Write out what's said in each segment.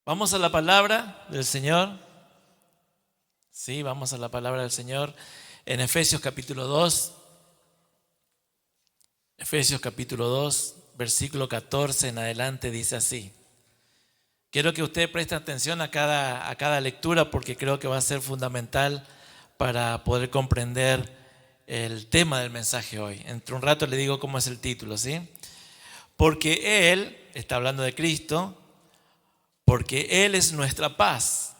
Vamos a la palabra del Señor. Sí, vamos a la palabra del Señor en Efesios capítulo 2. Efesios capítulo 2, versículo 14 en adelante dice así. Quiero que usted preste atención a cada lectura porque creo que va a ser fundamental para poder comprender el tema del mensaje hoy. Entre un rato le digo cómo es el título, ¿sí? Porque Él, está hablando de Cristo, porque Él es nuestra paz,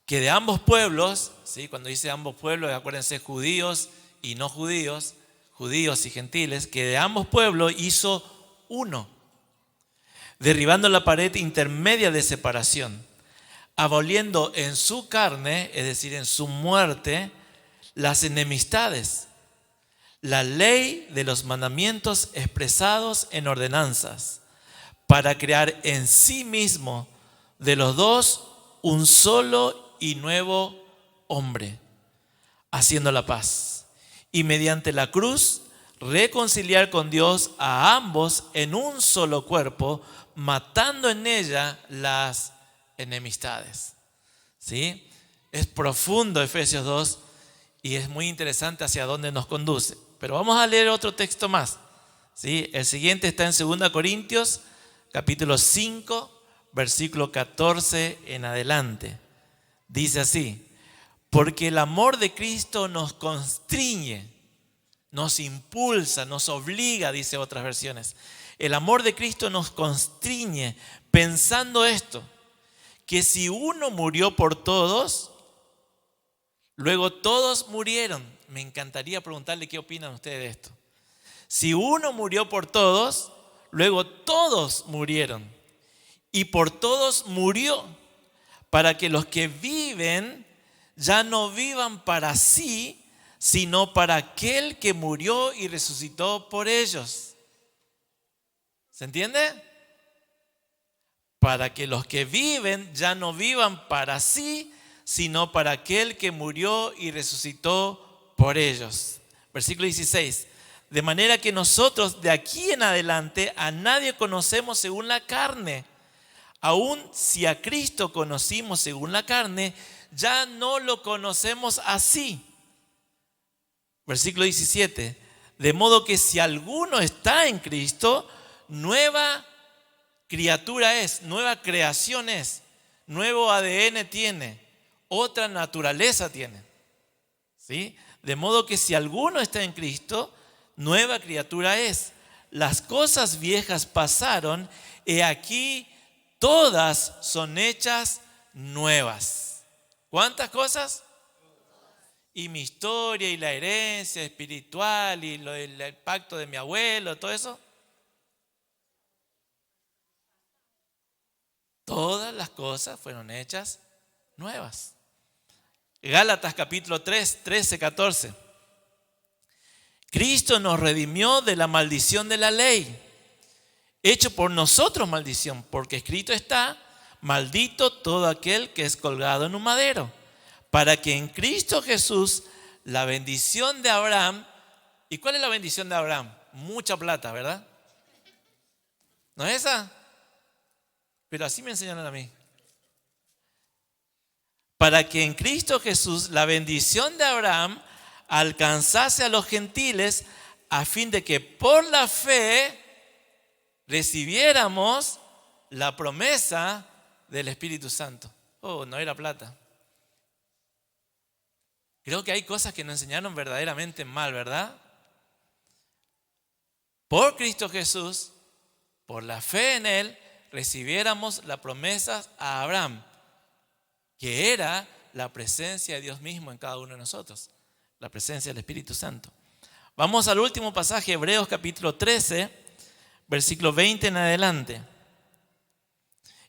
que de ambos pueblos, ¿sí? Cuando dice ambos pueblos, acuérdense, judíos y no judíos, judíos y gentiles, que de ambos pueblos hizo uno, derribando la pared intermedia de separación, aboliendo en su carne, es decir, en su muerte, las enemistades, la ley de los mandamientos expresados en ordenanzas, para crear en sí mismo de los dos un solo y nuevo hombre, haciendo la paz, y mediante la cruz reconciliar con Dios a ambos en un solo cuerpo, matando en ella las enemistades. ¿Sí? Es profundo Efesios 2 y es muy interesante hacia dónde nos conduce. Pero vamos a leer otro texto más. ¿Sí? El siguiente está en 2 Corintios, capítulo 5, versículo 14 en adelante. Dice así: porque el amor de Cristo nos constriñe, nos impulsa, nos obliga, dice otras versiones. El amor de Cristo nos constriñe pensando esto, que si uno murió por todos, luego todos murieron. Me encantaría preguntarle qué opinan ustedes de esto. Si uno murió por todos, luego todos murieron. Y por todos murió, para que los que viven ya no vivan para sí, sino para aquel que murió y resucitó por ellos. ¿Se entiende? Para que los que viven ya no vivan para sí, sino para aquel que murió y resucitó por ellos. Versículo 16. De manera que nosotros de aquí en adelante a nadie conocemos según la carne. Aún si a Cristo conocimos según la carne, ya no lo conocemos así. Versículo 17. De modo que si alguno está en Cristo, nueva criatura es, nueva creación es, nuevo ADN tiene, otra naturaleza tiene. ¿Sí? De modo que si alguno está en Cristo, nueva criatura es. Las cosas viejas pasaron, he aquí todas son hechas nuevas. ¿Cuántas cosas? Y mi historia y la herencia espiritual y el pacto de mi abuelo, todo eso. Todas las cosas fueron hechas nuevas. Gálatas capítulo 3, 13, 14. Cristo nos redimió de la maldición de la ley, hecho por nosotros maldición, porque escrito está: maldito todo aquel que es colgado en un madero, para que en Cristo Jesús la bendición de Abraham. ¿Y cuál es la bendición de Abraham? Mucha plata, ¿verdad? ¿No es esa? Pero así me enseñaron a mí. Para que en Cristo Jesús la bendición de Abraham alcanzase a los gentiles, a fin de que por la fe recibiéramos la promesa del Espíritu Santo. Oh, no era plata. Creo que hay cosas que nos enseñaron verdaderamente mal, ¿verdad? Por Cristo Jesús, por la fe en Él, recibiéramos la promesa a Abraham, que era la presencia de Dios mismo en cada uno de nosotros, la presencia del Espíritu Santo. Vamos al último pasaje, Hebreos capítulo 13, versículo 20 en adelante.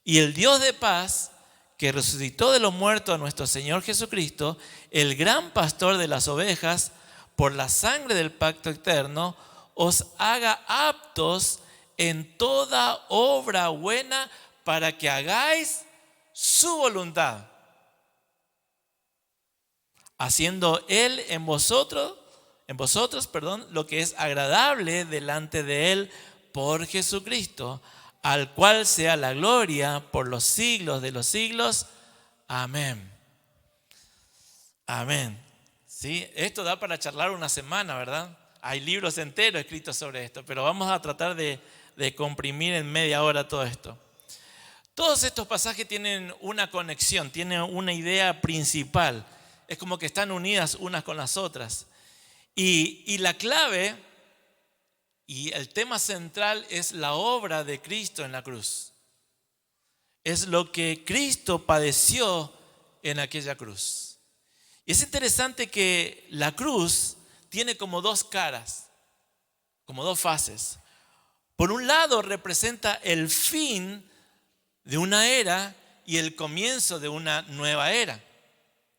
Y el Dios de paz, que resucitó de los muertos a nuestro Señor Jesucristo, el gran pastor de las ovejas, por la sangre del pacto eterno, os haga aptos en toda obra buena para que hagáis su voluntad, haciendo Él en vosotros, lo que es agradable delante de Él por Jesucristo, al cual sea la gloria por los siglos de los siglos. Amén. Amén. ¿Sí? Esto da para charlar una semana, ¿verdad? Hay libros enteros escritos sobre esto, pero vamos a tratar de comprimir en media hora todo esto. Todos estos pasajes tienen una conexión, tienen una idea principal. Es como que están unidas unas con las otras. Y la clave y el tema central es la obra de Cristo en la cruz. Es lo que Cristo padeció en aquella cruz. Y es interesante que la cruz tiene como dos caras, como dos fases. Por un lado representa el fin de una era y el comienzo de una nueva era.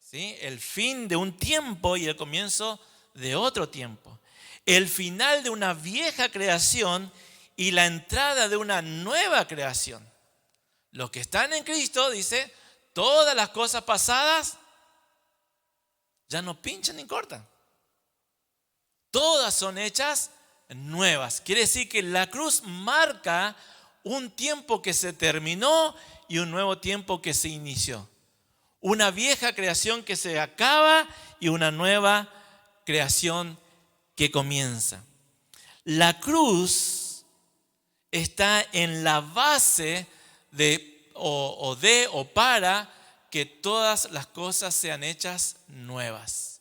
¿Sí? El fin de un tiempo y el comienzo de otro tiempo. El final de una vieja creación y la entrada de una nueva creación. Los que están en Cristo, dice, todas las cosas pasadas ya no pinchan ni cortan. Todas son hechas nuevas. Quiere decir que la cruz marca un tiempo que se terminó y un nuevo tiempo que se inició. Una vieja creación que se acaba y una nueva creación que comienza. La cruz está en la base o para que todas las cosas sean hechas nuevas.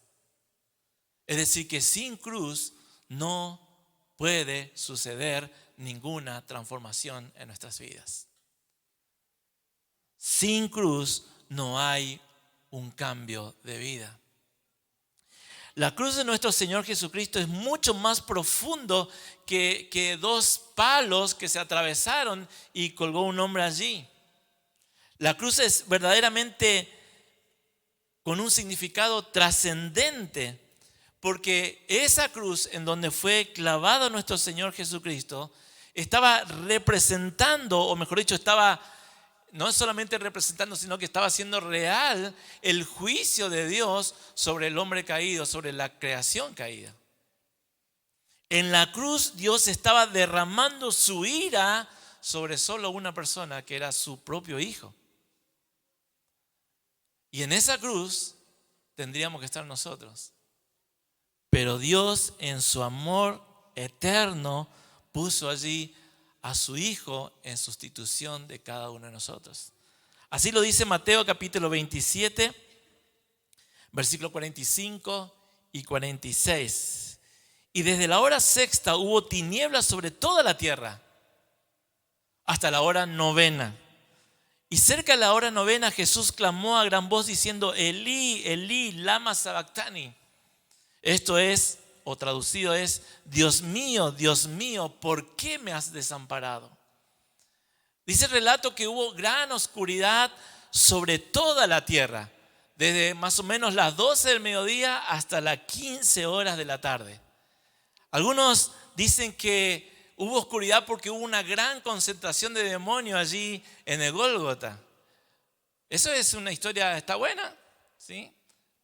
Es decir, que sin cruz no puede suceder ninguna transformación en nuestras vidas. Sin cruz no hay un cambio de vida. La cruz de nuestro Señor Jesucristo es mucho más profundo que dos palos que se atravesaron y colgó un hombre allí. La cruz es verdaderamente con un significado trascendente, porque esa cruz en donde fue clavado nuestro Señor Jesucristo estaba representando, o mejor dicho, estaba no solamente representando, sino que estaba haciendo real el juicio de Dios sobre el hombre caído, sobre la creación caída. En la cruz Dios estaba derramando su ira sobre solo una persona, que era su propio hijo. Y en esa cruz tendríamos que estar nosotros. Pero Dios, en su amor eterno, puso allí a su Hijo en sustitución de cada uno de nosotros. Así lo dice Mateo capítulo 27, versículo 45 y 46. Y desde la hora sexta hubo tinieblas sobre toda la tierra hasta la hora novena. Y cerca de la hora novena Jesús clamó a gran voz diciendo: Elí, Elí, lama sabactani. Esto es, o traducido es: Dios mío, ¿por qué me has desamparado? Dice el relato que hubo gran oscuridad sobre toda la tierra, desde más o menos las 12 del mediodía hasta las 15 horas de la tarde. Algunos dicen que hubo oscuridad porque hubo una gran concentración de demonios allí en el Gólgota. Eso es una historia, está buena, ¿sí?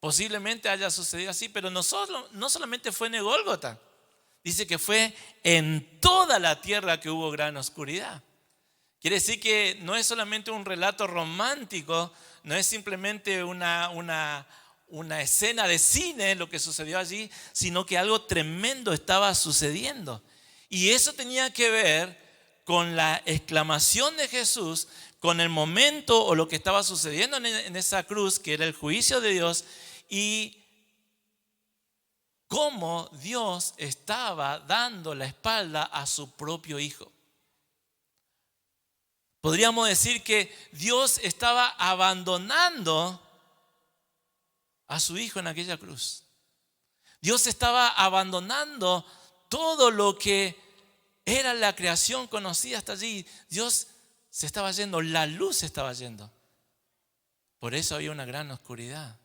Posiblemente haya sucedido así, pero no solamente fue en el Gólgota. Dice que fue en toda la tierra que hubo gran oscuridad. Quiere decir que no es solamente un relato romántico, no es simplemente una escena de cine lo que sucedió allí, sino que algo tremendo estaba sucediendo. Y eso tenía que ver con la exclamación de Jesús, con el momento o lo que estaba sucediendo en esa cruz, que era el juicio de Dios, y cómo Dios estaba dando la espalda a su propio Hijo. Podríamos decir que Dios estaba abandonando a su Hijo en aquella cruz. Dios estaba abandonando todo lo que era la creación conocida hasta allí. Dios se estaba yendo, la luz se estaba yendo. Por eso había una gran oscuridad.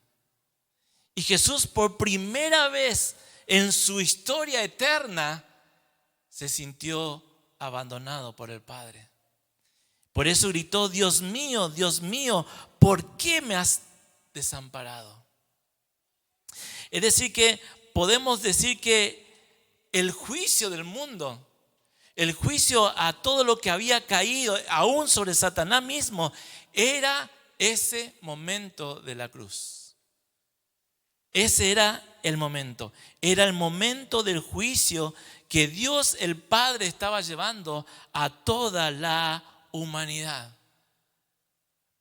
Y Jesús, por primera vez en su historia eterna, se sintió abandonado por el Padre. Por eso gritó: Dios mío, ¿por qué me has desamparado? Es decir, que podemos decir que el juicio del mundo, el juicio a todo lo que había caído, aún sobre Satanás mismo, era ese momento de la cruz. Ese era el momento. Era el momento del juicio que Dios el Padre estaba llevando a toda la humanidad.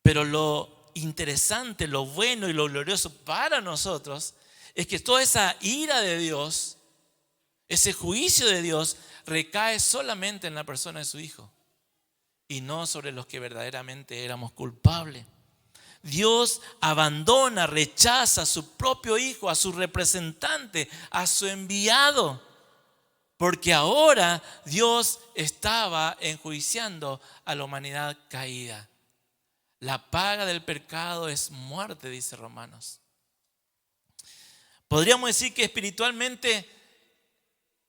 Pero lo interesante, lo bueno y lo glorioso para nosotros es que toda esa ira de Dios, ese juicio de Dios, recae solamente en la persona de su Hijo y no sobre los que verdaderamente éramos culpables. Dios abandona, rechaza a su propio Hijo, a su representante, a su enviado, porque ahora Dios estaba enjuiciando a la humanidad caída. La paga del pecado es muerte, dice Romanos. Podríamos decir que espiritualmente,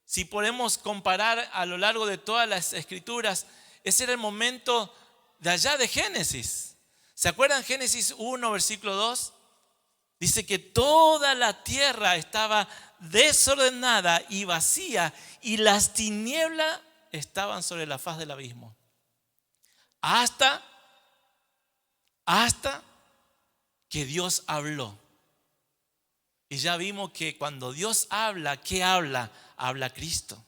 si podemos comparar a lo largo de todas las escrituras, ese era el momento de allá de Génesis. ¿Se acuerdan Génesis 1, versículo 2? Dice que toda la tierra estaba desordenada y vacía y las tinieblas estaban sobre la faz del abismo. Hasta que Dios habló. Y ya vimos que cuando Dios habla, ¿qué habla? Habla Cristo.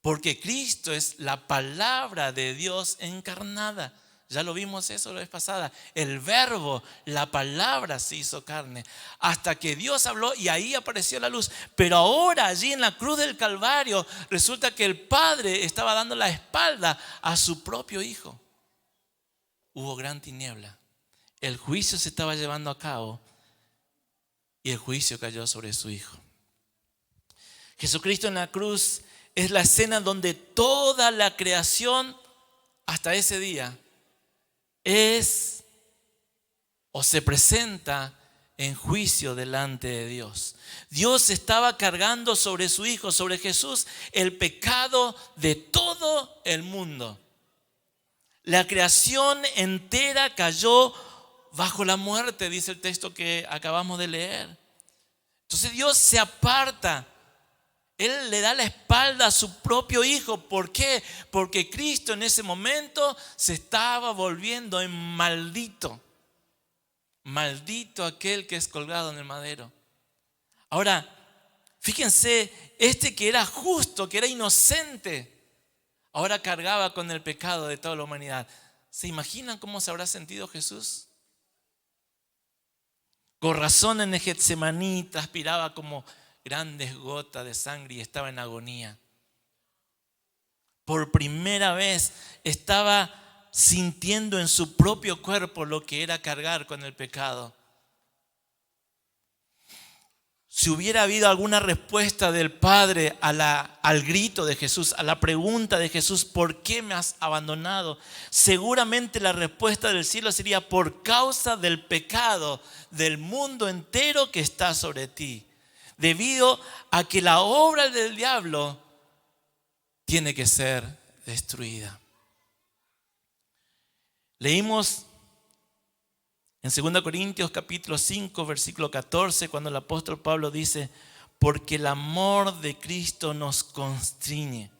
Porque Cristo es la palabra de Dios encarnada. Ya lo vimos eso la vez pasada. El verbo, la palabra se hizo carne. Hasta que Dios habló y ahí apareció la luz. Pero ahora allí en la cruz del Calvario resulta que el Padre estaba dando la espalda a su propio Hijo. Hubo gran tiniebla. El juicio se estaba llevando a cabo y el juicio cayó sobre su Hijo. Jesucristo en la cruz es la escena donde toda la creación hasta ese día es o se presenta en juicio delante de Dios. Dios estaba cargando sobre su Hijo, sobre Jesús, el pecado de todo el mundo. La creación entera cayó bajo la muerte, dice el texto que acabamos de leer. Entonces Dios se aparta. Él le da la espalda a su propio Hijo. ¿Por qué? Porque Cristo en ese momento se estaba volviendo en maldito. Maldito aquel que es colgado en el madero. Ahora, fíjense, este que era justo, que era inocente, ahora cargaba con el pecado de toda la humanidad. ¿Se imaginan cómo se habrá sentido Jesús? Con razón en el Getsemaní transpiraba como grandes gotas de sangre y estaba en agonía. Por primera vez estaba sintiendo en su propio cuerpo lo que era cargar con el pecado. Si hubiera habido alguna respuesta del Padre al grito de Jesús, a la pregunta de Jesús, ¿por qué me has abandonado? Seguramente la respuesta del cielo sería por causa del pecado del mundo entero que está sobre ti. Debido a que la obra del diablo tiene que ser destruida. Leímos en 2 Corintios capítulo 5 versículo 14 cuando el apóstol Pablo dice: porque el amor de Cristo nos constriñe.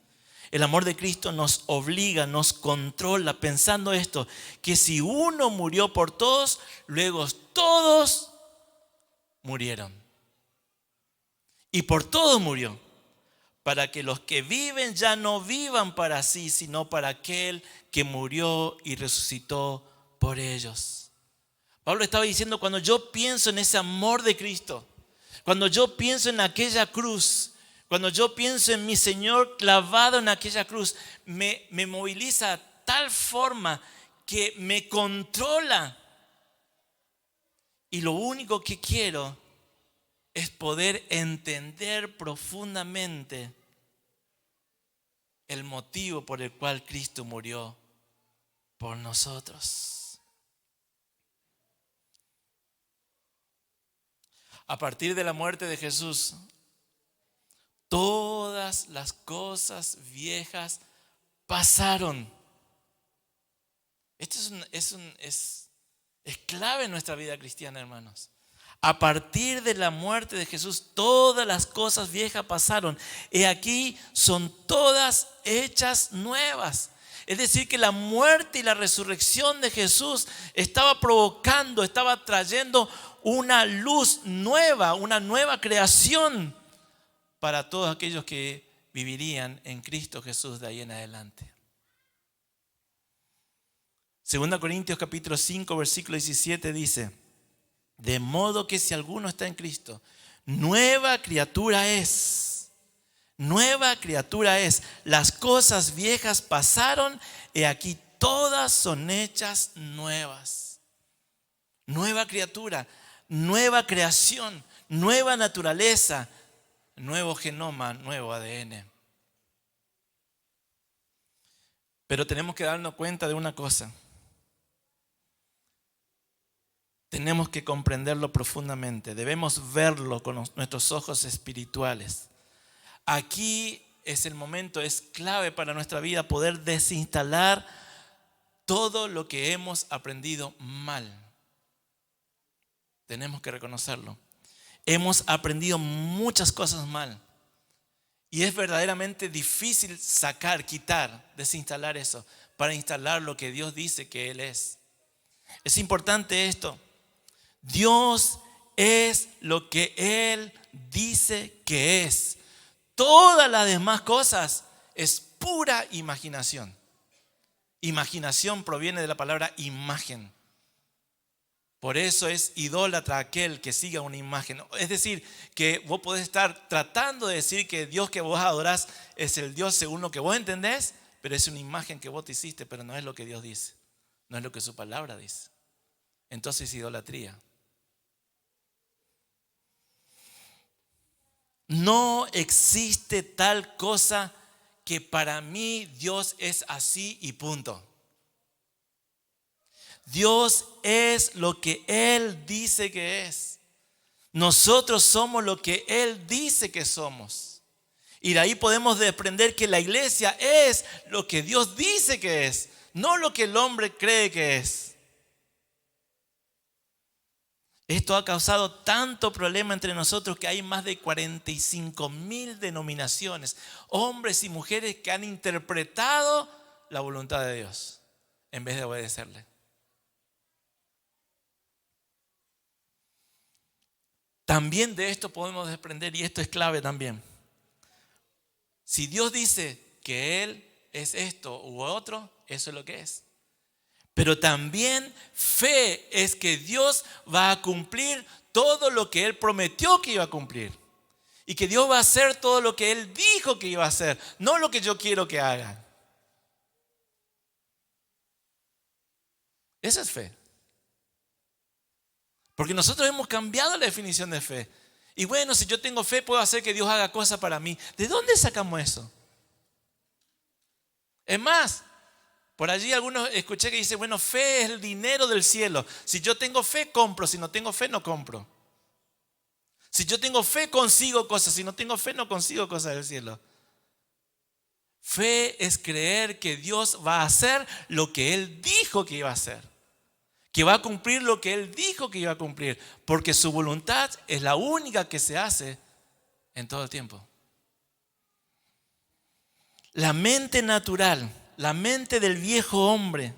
El amor de Cristo nos obliga, nos controla, pensando esto, que si uno murió por todos, luego todos murieron. Y por todos murió, para que los que viven ya no vivan para sí, sino para aquel que murió y resucitó por ellos. Pablo estaba diciendo, cuando yo pienso en ese amor de Cristo, cuando yo pienso en aquella cruz, cuando yo pienso en mi Señor clavado en aquella cruz, me moviliza de tal forma que me controla. Y lo único que quiero es poder entender profundamente el motivo por el cual Cristo murió por nosotros. A partir de la muerte de Jesús, todas las cosas viejas pasaron. Esto es clave en nuestra vida cristiana, hermanos. A partir de la muerte de Jesús, todas las cosas viejas pasaron. He aquí, son todas hechas nuevas. Es decir, que la muerte y la resurrección de Jesús estaba provocando, estaba trayendo una luz nueva, una nueva creación para todos aquellos que vivirían en Cristo Jesús de ahí en adelante. 2 Corintios capítulo 5, versículo 17 dice: de modo que si alguno está en Cristo, nueva criatura es. Nueva criatura es. Las cosas viejas pasaron, he aquí todas son hechas nuevas. Nueva criatura, nueva creación, nueva naturaleza, nuevo genoma, nuevo ADN. Pero tenemos que darnos cuenta de una cosa. Tenemos que comprenderlo profundamente. Debemos verlo con nuestros ojos espirituales. Aquí es el momento, es clave para nuestra vida poder desinstalar todo lo que hemos aprendido mal. Tenemos que reconocerlo. Hemos aprendido muchas cosas mal. Y es verdaderamente difícil sacar, quitar, desinstalar eso para instalar lo que Dios dice que Él es. Es importante esto. Dios es lo que Él dice que es. Todas las demás cosas es pura imaginación. Imaginación proviene de la palabra imagen. Por eso es idólatra aquel que siga una imagen. Es decir, que vos podés estar tratando de decir que Dios que vos adorás es el Dios según lo que vos entendés, pero es una imagen que vos te hiciste, pero no es lo que Dios dice. No es lo que su palabra dice. Entonces idolatría. No existe tal cosa que para mí Dios es así y punto. Dios es lo que Él dice que es. Nosotros somos lo que Él dice que somos. Y de ahí podemos desprender que la iglesia es lo que Dios dice que es, no lo que el hombre cree que es. Esto ha causado tanto problema entre nosotros que hay más de 45,000 denominaciones, hombres y mujeres que han interpretado la voluntad de Dios en vez de obedecerle. También de esto podemos desprender, y esto es clave también. Si Dios dice que Él es esto u otro, eso es lo que es. Pero también fe es que Dios va a cumplir todo lo que Él prometió que iba a cumplir. Y que Dios va a hacer todo lo que Él dijo que iba a hacer, no lo que yo quiero que haga. Esa es fe. Porque nosotros hemos cambiado la definición de fe. Y bueno, si yo tengo fe, puedo hacer que Dios haga cosas para mí. ¿De dónde sacamos eso? Es más, por allí algunos escuché que dicen, bueno, fe es el dinero del cielo. Si yo tengo fe, compro. Si no tengo fe, no compro. Si yo tengo fe, consigo cosas. Si no tengo fe, no consigo cosas del cielo. Fe es creer que Dios va a hacer lo que Él dijo que iba a hacer. Que va a cumplir lo que Él dijo que iba a cumplir. Porque su voluntad es la única que se hace en todo el tiempo. La mente natural, la mente del viejo hombre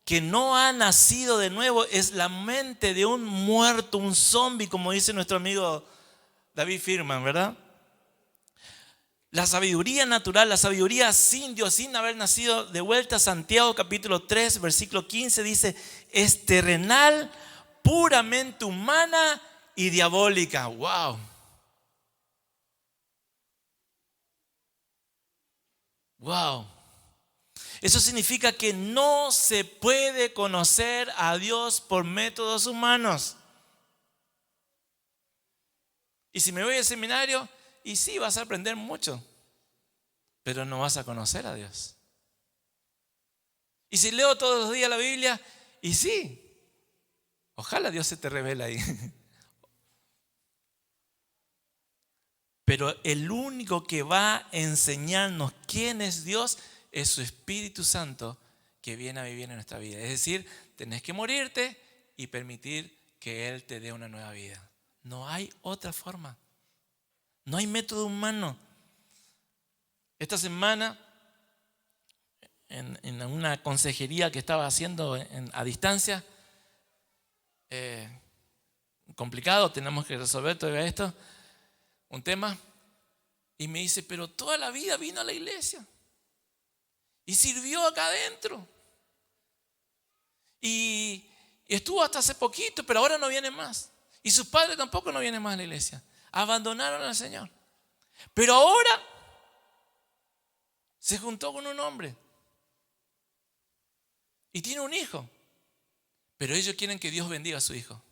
que no ha nacido de nuevo es la mente de un muerto, un zombie, como dice nuestro amigo David Firman, ¿verdad? La sabiduría natural, la sabiduría sin Dios, sin haber nacido de vuelta. Santiago capítulo 3, versículo 15 dice, es terrenal, puramente humana y diabólica. ¡Wow! ¡Wow! Eso significa que no se puede conocer a Dios por métodos humanos. Y si me voy al seminario, y sí, vas a aprender mucho, pero no vas a conocer a Dios. Y si leo todos los días la Biblia, y sí, ojalá Dios se te revele ahí. Pero el único que va a enseñarnos quién es Dios es su Espíritu Santo que viene a vivir en nuestra vida. Es decir, tenés que morirte y permitir que Él te dé una nueva vida. No hay otra forma. No hay método humano. Esta semana, en una consejería que estaba haciendo a distancia, complicado, tenemos que resolver todo esto, un tema, y me dice, pero toda la vida vino a la iglesia y sirvió acá adentro y estuvo hasta hace poquito, pero ahora no viene más, y sus padres tampoco no vienen más a la iglesia, abandonaron al Señor, pero ahora se juntó con un hombre y tiene un hijo, pero ellos quieren que Dios bendiga a su hijo.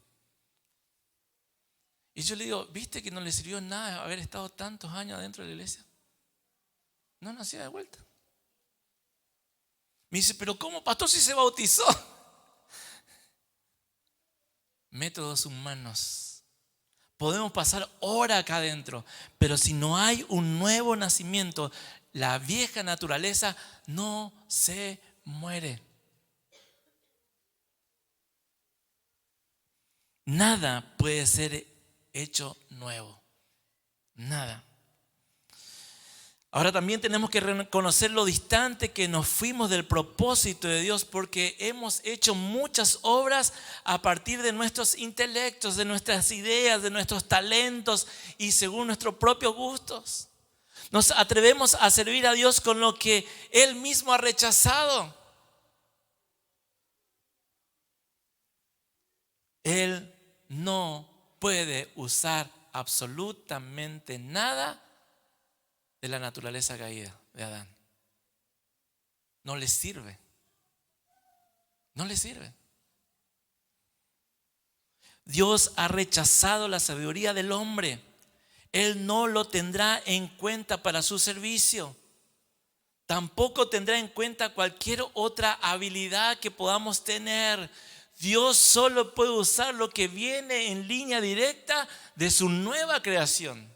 Y yo le digo, ¿viste que no le sirvió nada haber estado tantos años adentro de la iglesia? No nacía de vuelta. Me dice, pero ¿cómo, pastor, si se bautizó? Métodos humanos. Podemos pasar horas acá adentro, pero si no hay un nuevo nacimiento, la vieja naturaleza no se muere. Nada puede ser hecho nuevo. Nada. Ahora también tenemos que reconocer lo distante que nos fuimos del propósito de Dios, porque hemos hecho muchas obras a partir de nuestros intelectos, de nuestras ideas, de nuestros talentos y según nuestros propios gustos. Nos atrevemos a servir a Dios con lo que Él mismo ha rechazado. Él no puede usar absolutamente nada de la naturaleza caída de Adán. No le sirve. No le sirve. Dios ha rechazado la sabiduría del hombre. Él no lo tendrá en cuenta para su servicio. Tampoco tendrá en cuenta cualquier otra habilidad que podamos tener. Dios solo puede usar lo que viene en línea directa de su nueva creación,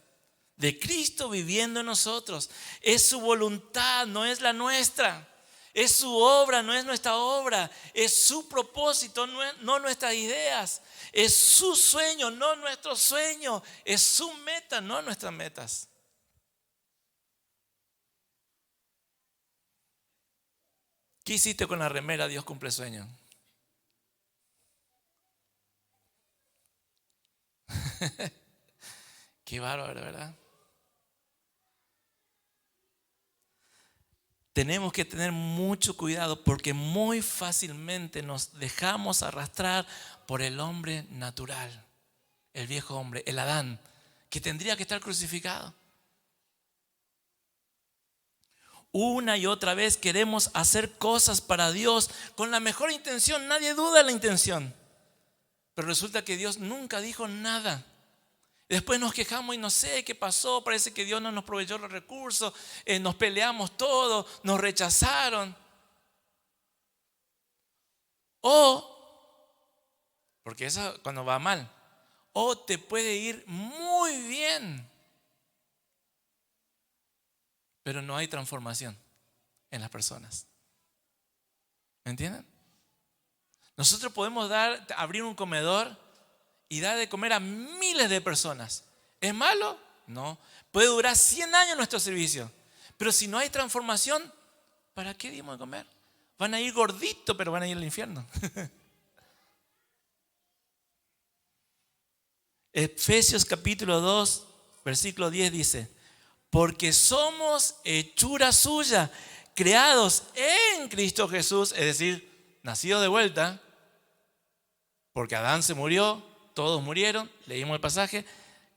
de Cristo viviendo en nosotros. Es su voluntad, no es la nuestra. Es su obra, no es nuestra obra. Es su propósito, no nuestras ideas. Es su sueño, no nuestro sueño. Es su meta, no nuestras metas. ¿Qué hiciste con la remera Dios cumple sueño? Qué bárbaro, ¿verdad? Tenemos que tener mucho cuidado porque muy fácilmente nos dejamos arrastrar por el hombre natural, el viejo hombre, el Adán, que tendría que estar crucificado. Una y otra vez queremos hacer cosas para Dios con la mejor intención, nadie duda de la intención, pero resulta que Dios nunca dijo nada. Después nos quejamos y no sé qué pasó, parece que Dios no nos proveyó los recursos, nos peleamos todos, nos rechazaron. O, porque eso cuando va mal, o te puede ir muy bien, pero no hay transformación en las personas. ¿Me entienden? Nosotros podemos abrir un comedor y dar de comer a miles de personas. ¿Es malo? No. Puede durar 100 años nuestro servicio. Pero si no hay transformación, ¿para qué dimos de comer? Van a ir gorditos, pero van a ir al infierno. Efesios capítulo 2, versículo 10 dice: porque somos hechura suya, creados en Cristo Jesús, es decir, nacidos de vuelta, porque Adán se murió, todos murieron, leímos el pasaje,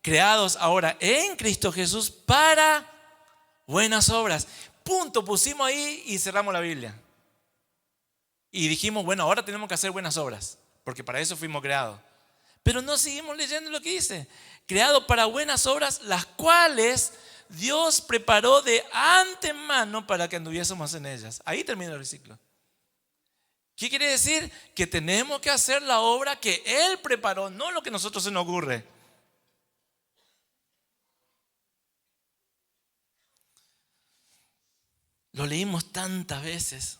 creados ahora en Cristo Jesús para buenas obras. Punto, pusimos ahí y cerramos la Biblia. Y dijimos, bueno, ahora tenemos que hacer buenas obras, porque para eso fuimos creados. Pero no seguimos leyendo lo que dice. Creados para buenas obras, las cuales Dios preparó de antemano para que anduviésemos en ellas. Ahí termina el versículo. ¿Qué quiere decir? Que tenemos que hacer la obra que Él preparó, no lo que a nosotros se nos ocurre. Lo leímos tantas veces.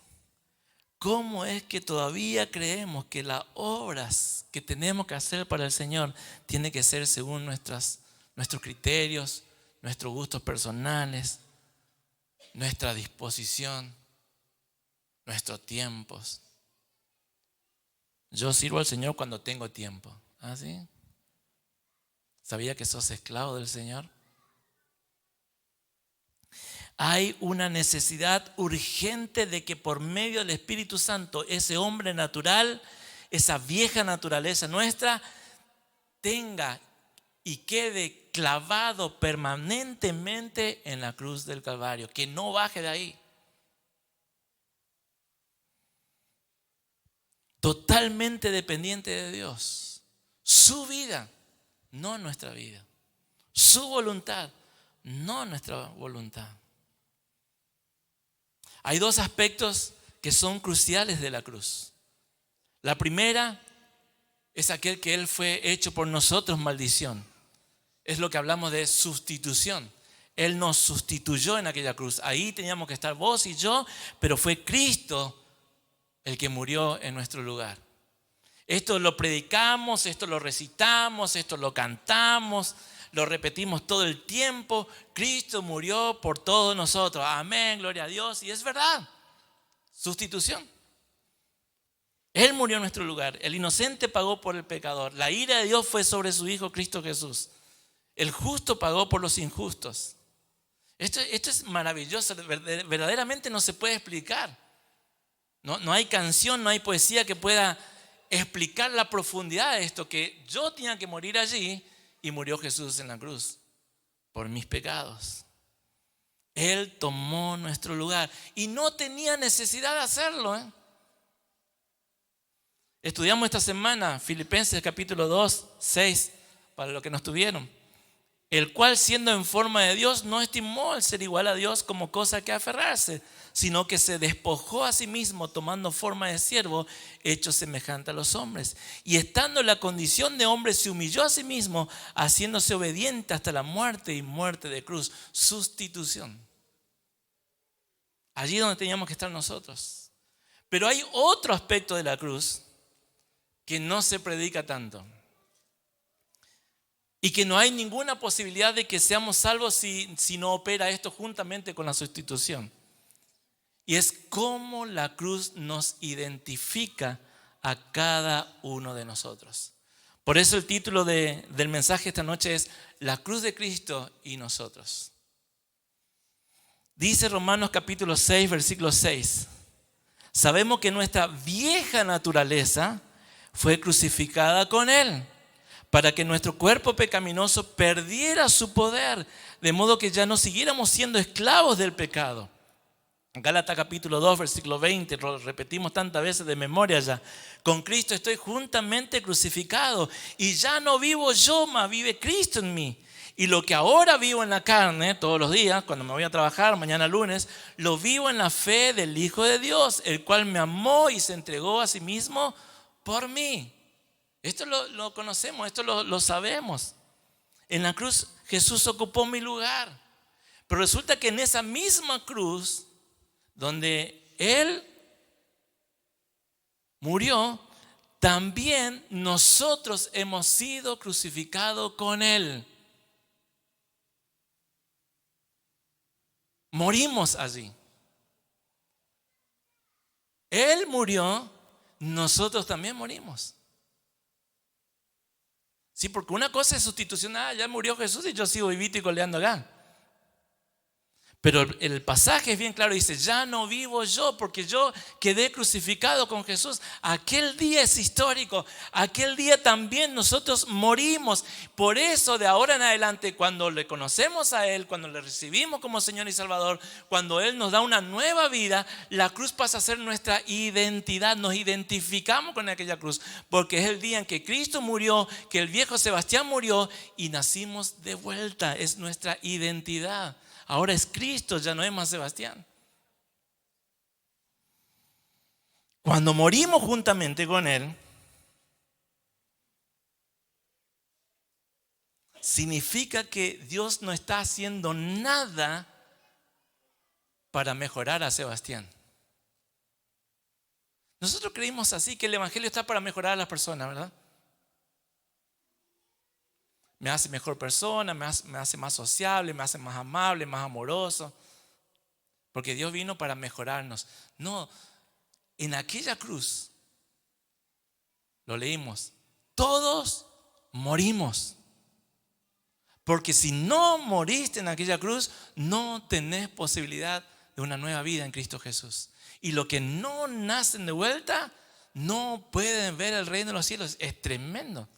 ¿cómo es que todavía creemos que las obras que tenemos que hacer para el Señor tienen que ser según nuestros criterios, nuestros gustos personales, nuestra disposición, nuestros tiempos? Yo sirvo al Señor cuando tengo tiempo. ¿Ah, sí? ¿Sabía que sos esclavo del Señor? Hay una necesidad urgente de que por medio del Espíritu Santo ese hombre natural, esa vieja naturaleza nuestra, tenga y quede clavado permanentemente en la cruz del Calvario, que no baje de ahí. Totalmente dependiente de Dios. Su vida, no nuestra vida. Su voluntad, no nuestra voluntad. Hay dos aspectos que son cruciales de la cruz. La primera es aquel que Él fue hecho por nosotros maldición. Es lo que hablamos de sustitución. Él nos sustituyó en aquella cruz. Ahí teníamos que estar vos y yo, pero fue Cristo el que murió en nuestro lugar. Esto lo predicamos, esto lo recitamos, esto lo cantamos, lo repetimos todo el tiempo. Cristo murió por todos nosotros. Amén, gloria a Dios. Y es verdad, sustitución. Él murió en nuestro lugar. El inocente pagó por el pecador. La ira de Dios fue sobre su Hijo Cristo Jesús. El justo pagó por los injustos. Esto es maravilloso. Verdaderamente no se puede explicar. No hay canción, no hay poesía que pueda explicar la profundidad de esto, que yo tenía que morir allí y murió Jesús en la cruz por mis pecados. Él tomó nuestro lugar y no tenía necesidad de hacerlo. Estudiamos esta semana Filipenses capítulo 2, 6, para los que nos tuvieron. El cual, siendo en forma de Dios, no estimó el ser igual a Dios como cosa que aferrarse, sino que se despojó a sí mismo, tomando forma de siervo, hecho semejante a los hombres. Y estando en la condición de hombre, se humilló a sí mismo, haciéndose obediente hasta la muerte y muerte de cruz. Sustitución. Allí donde teníamos que estar nosotros. Pero hay otro aspecto de la cruz que no se predica tanto. Y que no hay ninguna posibilidad de que seamos salvos si no opera esto juntamente con la sustitución. Y es cómo la cruz nos identifica a cada uno de nosotros. Por eso el título del mensaje esta noche es La cruz de Cristo y nosotros. Dice Romanos capítulo 6, versículo 6. Sabemos que nuestra vieja naturaleza fue crucificada con Él, para que nuestro cuerpo pecaminoso perdiera su poder, de modo que ya no siguiéramos siendo esclavos del pecado. Gálatas capítulo 2, versículo 20, lo repetimos tantas veces de memoria ya. Con Cristo estoy juntamente crucificado, y ya no vivo yo, mas vive Cristo en mí. Y lo que ahora vivo en la carne, todos los días, cuando me voy a trabajar, mañana lunes, lo vivo en la fe del Hijo de Dios, el cual me amó y se entregó a sí mismo por mí. Esto lo conocemos, esto lo sabemos. En la cruz Jesús ocupó mi lugar. Pero resulta que en esa misma cruz, donde Él murió, también nosotros hemos sido crucificados con Él. Morimos allí. Él murió, nosotros también morimos. Sí, porque una cosa es sustitución, ya murió Jesús y yo sigo vivito y coleando acá. Pero el pasaje es bien claro, dice, ya no vivo yo porque yo quedé crucificado con Jesús. Aquel día es histórico, aquel día también nosotros morimos. Por eso de ahora en adelante, cuando le conocemos a Él, cuando le recibimos como Señor y Salvador, cuando Él nos da una nueva vida, la cruz pasa a ser nuestra identidad. Nos identificamos con aquella cruz porque es el día en que Cristo murió, que el viejo Sebastián murió y nacimos de vuelta. Es nuestra identidad. Ahora es Cristo, ya no es más Sebastián. Cuando morimos juntamente con Él, significa que Dios no está haciendo nada para mejorar a Sebastián. Nosotros creímos así, que el evangelio está para mejorar a las personas, ¿verdad? Me hace mejor persona, me hace más sociable, me hace más amable, más amoroso. Porque Dios vino para mejorarnos. No, en aquella cruz, lo leímos, todos morimos. Porque si no moriste en aquella cruz, no tenés posibilidad de una nueva vida en Cristo Jesús. Y los que no nacen de vuelta, no pueden ver el reino de los cielos. Es tremendo.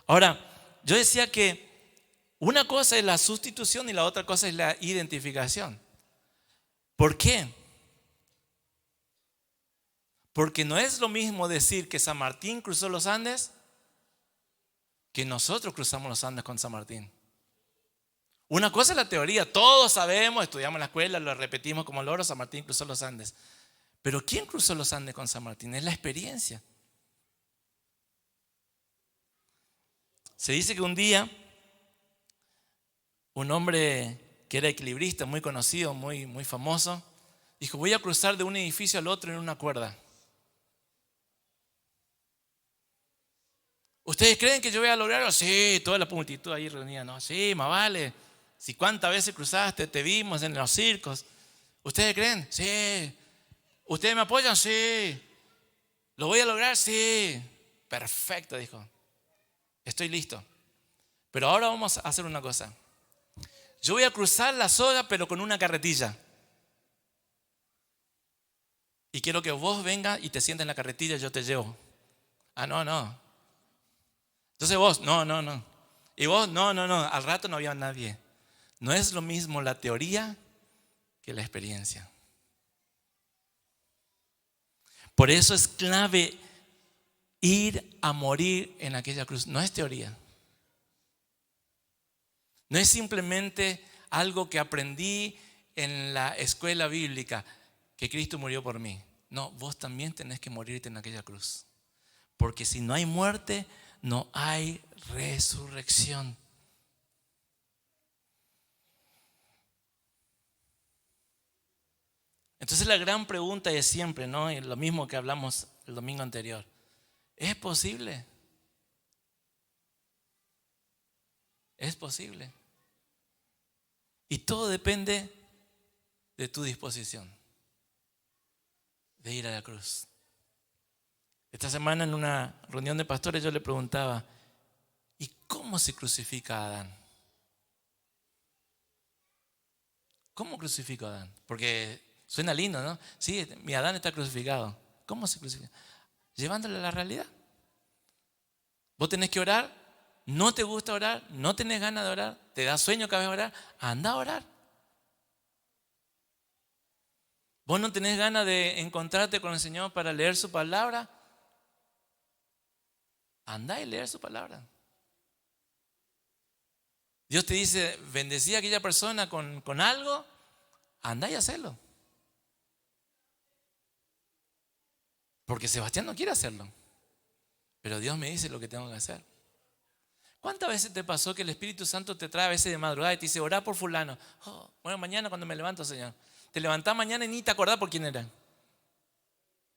Ahora, yo decía que una cosa es la sustitución y la otra cosa es la identificación. ¿Por qué? Porque no es lo mismo decir que San Martín cruzó los Andes que nosotros cruzamos los Andes con San Martín. Una cosa es la teoría, todos sabemos, estudiamos en la escuela, lo repetimos como loro, San Martín cruzó los Andes. Pero ¿quién cruzó los Andes con San Martín? Es la experiencia. Se dice que un día un hombre que era equilibrista, muy conocido, muy famoso, dijo: voy a cruzar de un edificio al otro en una cuerda. ¿Ustedes creen que yo voy a lograrlo? Sí, toda la multitud ahí reunida. No, sí, más vale. Si cuántas veces cruzaste, te vimos en los circos. ¿Ustedes creen? Sí. ¿Ustedes me apoyan? Sí. ¿Lo voy a lograr? Sí. Perfecto, dijo. Estoy listo. Pero ahora vamos a hacer una cosa. Yo voy a cruzar la soga, pero con una carretilla. Y quiero que vos vengas y te sientes en la carretilla y yo te llevo. Ah, no. Entonces vos, no. Y vos, no. Al rato no había nadie. No es lo mismo la teoría que la experiencia. Por eso es clave ir a morir en aquella cruz. No es teoría. No es simplemente algo que aprendí en la escuela bíblica, que Cristo murió por mí. No, vos también tenés que morirte en aquella cruz. Porque si no hay muerte, no hay resurrección. Entonces la gran pregunta es siempre, ¿no? Y lo mismo que hablamos el domingo anterior. ¿Es posible? Es posible. Y todo depende de tu disposición de ir a la cruz. Esta semana en una reunión de pastores yo le preguntaba: ¿y cómo se crucifica a Adán? ¿Cómo crucifico a Adán? Porque suena lindo, ¿no? Sí, mi Adán está crucificado. ¿Cómo se crucifica? Llevándole a la realidad. Vos tenés que orar, no te gusta orar, no tenés ganas de orar, te da sueño cada vez orar, anda a orar. Vos no tenés ganas de encontrarte con el Señor para leer su palabra, anda y leer su palabra. Dios te dice: bendecí a aquella persona con algo, anda y hacelo. Porque Sebastián no quiere hacerlo, pero Dios me dice lo que tengo que hacer. ¿Cuántas veces te pasó que el Espíritu Santo te trae a veces de madrugada y te dice: orá por fulano? Bueno, mañana cuando me levanto, Señor. Te levantás mañana y ni te acordás por quién era.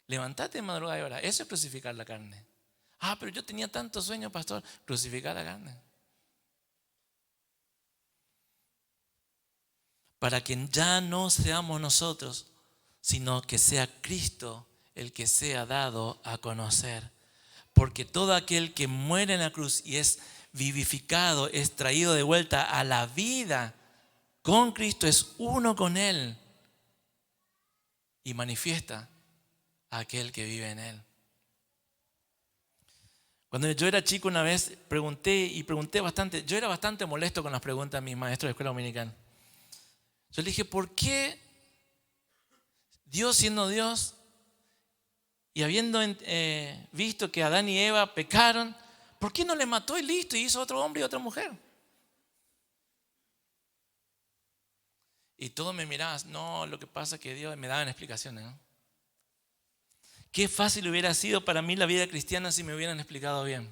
Levantate de madrugada y orá. Eso es crucificar la carne. Pero yo tenía tanto sueño, pastor. Crucificar la carne. Para que ya no seamos nosotros, sino que sea Cristo el que sea dado a conocer. Porque todo aquel que muere en la cruz y es vivificado, es traído de vuelta a la vida con Cristo, es uno con Él y manifiesta a aquel que vive en Él. Cuando yo era chico una vez pregunté bastante. Yo era bastante molesto con las preguntas de mis maestros de escuela dominical. Yo le dije: ¿por qué Dios, siendo Dios y habiendo visto que Adán y Eva pecaron, por qué no le mató y listo, y hizo otro hombre y otra mujer? Y todos me miraban: no, lo que pasa es que Dios, me daban explicaciones, ¿no? Qué fácil hubiera sido para mí la vida cristiana si me hubieran explicado bien.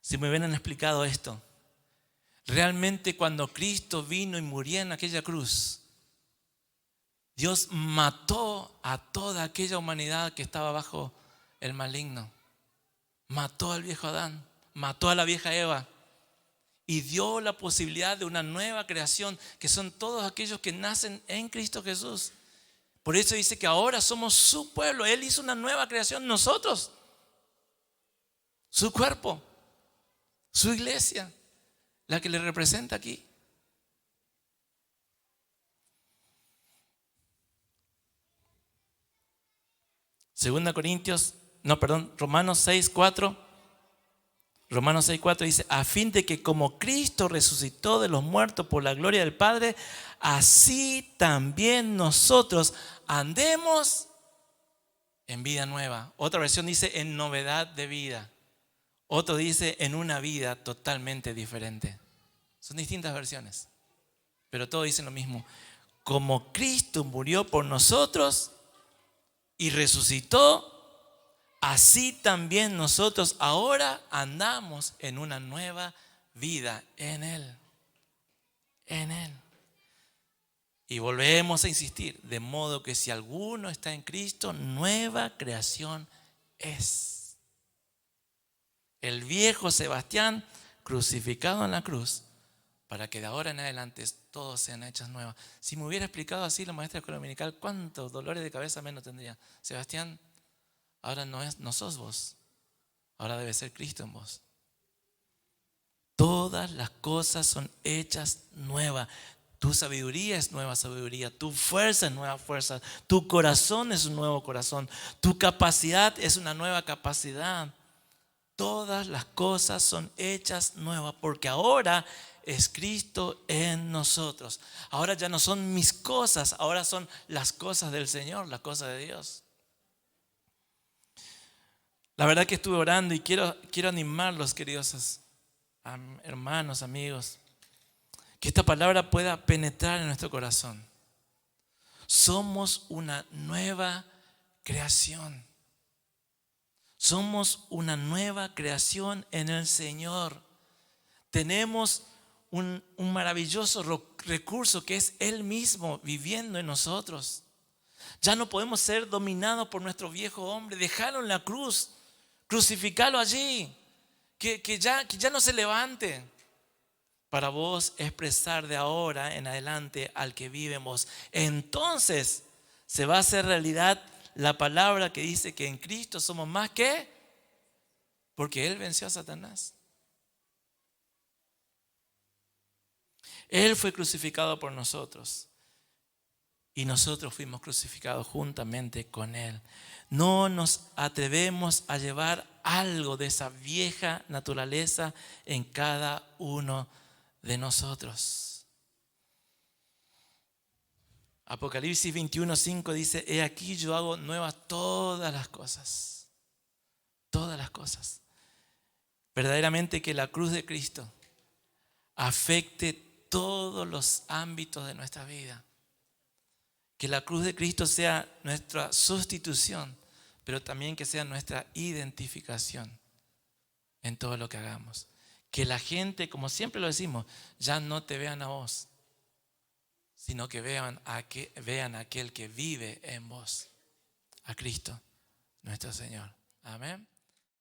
Si me hubieran explicado esto. Realmente cuando Cristo vino y murió en aquella cruz, Dios mató a toda aquella humanidad que estaba bajo el maligno. Mató al viejo Adán, mató a la vieja Eva y dio la posibilidad de una nueva creación, que son todos aquellos que nacen en Cristo Jesús. Por eso dice que ahora somos su pueblo. Él hizo una nueva creación, nosotros, su cuerpo, su iglesia, la que le representa aquí. Romanos 6:4. Romanos 6:4 dice: a fin de que como Cristo resucitó de los muertos por la gloria del Padre, así también nosotros andemos en vida nueva. Otra versión dice en novedad de vida. Otro dice en una vida totalmente diferente. Son distintas versiones, pero todos dicen lo mismo. Como Cristo murió por nosotros y resucitó, así también nosotros ahora andamos en una nueva vida en Él. En Él. Y volvemos a insistir, de modo que si alguno está en Cristo, nueva creación es. El viejo Sebastián crucificado en la cruz, para que de ahora en adelante todos sean hechas nuevas. Si me hubiera explicado así la maestra escuela dominical, ¿cuántos dolores de cabeza menos tendría? Sebastián, ahora no sos vos, ahora debe ser Cristo en vos. Todas las cosas son hechas nuevas. Tu sabiduría es nueva sabiduría, tu fuerza es nueva fuerza, tu corazón es un nuevo corazón, tu capacidad es una nueva capacidad. Todas las cosas son hechas nuevas porque ahora es Cristo en nosotros. Ahora ya no son mis cosas, ahora son las cosas del Señor, las cosas de Dios. La verdad que estuve orando y quiero animarlos, queridos hermanos, amigos, que esta palabra pueda penetrar en nuestro corazón. Somos una nueva creación. Somos una nueva creación en el Señor. Tenemos un maravilloso recurso que es Él mismo viviendo en nosotros. Ya no podemos ser dominados por nuestro viejo hombre. Dejarlo en la cruz, crucificarlo allí, que ya no se levante. Para vos expresar de ahora en adelante al que vive en vos. Entonces se va a hacer realidad la palabra que dice que en Cristo somos más que, porque Él venció a Satanás. Él fue crucificado por nosotros y nosotros fuimos crucificados juntamente con Él. No nos atrevemos a llevar algo de esa vieja naturaleza en cada uno de nosotros. Apocalipsis 21:5 dice: he aquí yo hago nuevas todas las cosas. Todas las cosas. Verdaderamente que la cruz de Cristo afecte todos los ámbitos de nuestra vida. Que la cruz de Cristo sea nuestra sustitución, pero también que sea nuestra identificación en todo lo que hagamos. Que la gente, como siempre lo decimos, ya no te vean a vos, sino que vean a aquel que vive en vos, a Cristo, nuestro Señor. Amén.